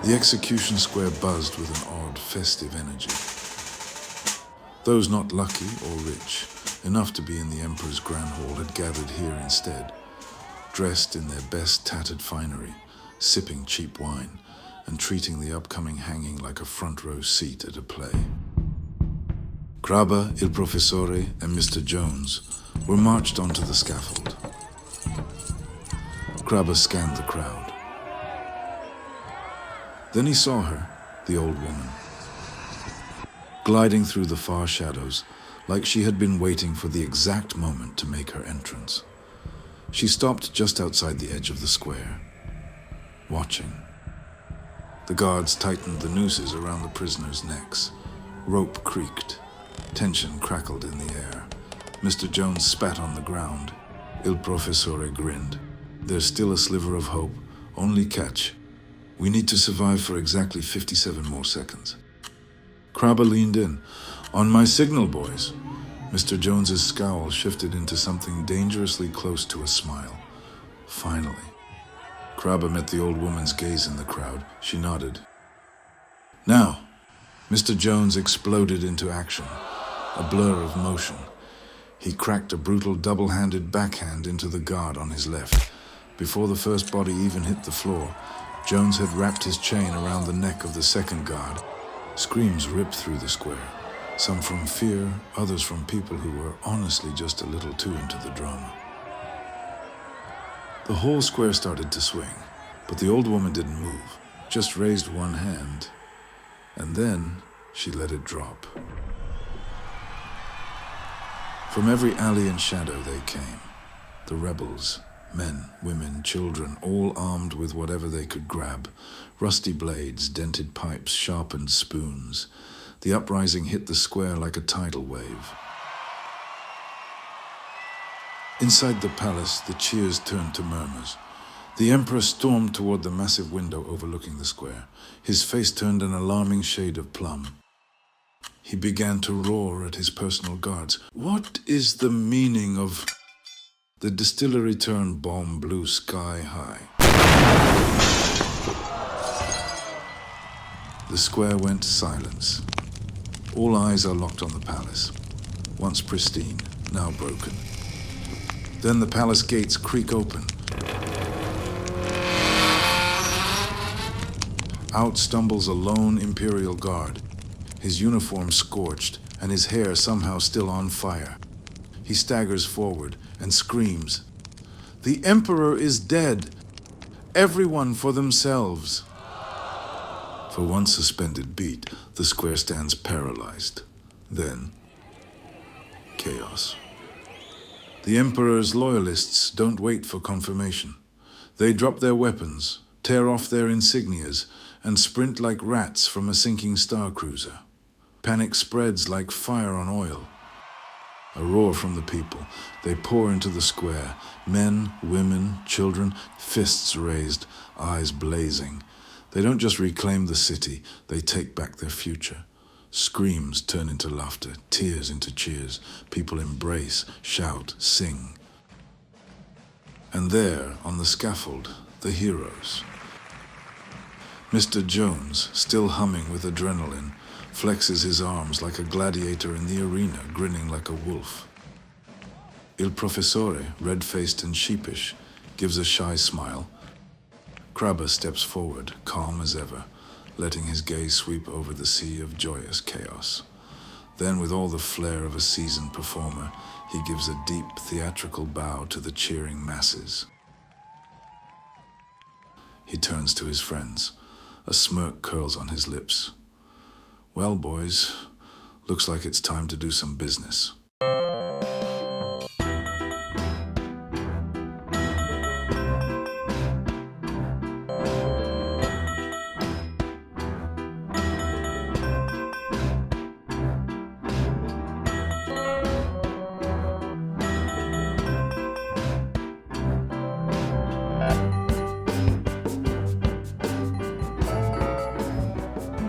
The execution square buzzed with an odd, festive energy. Those not lucky or rich, enough to be in the Emperor's Grand Hall, had gathered here instead, dressed in their best tattered finery, sipping cheap wine, and treating the upcoming hanging like a front-row seat at a play. Krabba, Il Professore, and Mr. Jones were marched onto the scaffold. Krabba scanned the crowd. Then he saw her, the old woman, gliding through the far shadows like she had been waiting for the exact moment to make her entrance. She stopped just outside the edge of the square, watching. The guards tightened the nooses around the prisoners' necks. Rope creaked. Tension crackled in the air. Mr. Jones spat on the ground. Il Professore grinned. There's still a sliver of hope. Only catch. We need to survive for exactly 57 more seconds. Krabba leaned in. On my signal, boys. Mr. Jones's scowl shifted into something dangerously close to a smile. Finally. Krabba met the old woman's gaze in the crowd. She nodded. Now, Mr. Jones exploded into action, a blur of motion. He cracked a brutal double-handed backhand into the guard on his left. Before the first body even hit the floor, Jones had wrapped his chain around the neck of the second guard. Screams ripped through the square, some from fear, others from people who were honestly just a little too into the drama. The whole square started to swing, but the old woman didn't move, just raised one hand, and then she let it drop. From every alley and shadow they came, the rebels, men, women, children, all armed with whatever they could grab, rusty blades, dented pipes, sharpened spoons. The uprising hit the square like a tidal wave. Inside the palace, the cheers turned to murmurs. The Emperor stormed toward the massive window overlooking the square. His face turned an alarming shade of plum. He began to roar at his personal guards. What is the meaning of... The distillery turned bomb blue sky high. The square went silence. All eyes are locked on the palace, once pristine, now broken. Then the palace gates creak open. Out stumbles a lone imperial guard, his uniform scorched and his hair somehow still on fire. He staggers forward and screams, "The Emperor is dead! Everyone for themselves!" For one suspended beat, the square stands paralyzed. Then, chaos. The Emperor's loyalists don't wait for confirmation. They drop their weapons, tear off their insignias, and sprint like rats from a sinking star cruiser. Panic spreads like fire on oil. A roar from the people. They pour into the square. Men, women, children, fists raised, eyes blazing. They don't just reclaim the city, they take back their future. Screams turn into laughter, tears into cheers. People embrace, shout, sing. And there, on the scaffold, the heroes. Mr. Jones, still humming with adrenaline, flexes his arms like a gladiator in the arena, grinning like a wolf. Il Professore, red-faced and sheepish, gives a shy smile. Krabba steps forward, calm as ever, letting his gaze sweep over the sea of joyous chaos. Then, with all the flair of a seasoned performer, he gives a deep, theatrical bow to the cheering masses. He turns to his friends. A smirk curls on his lips. Well, boys, looks like it's time to do some business.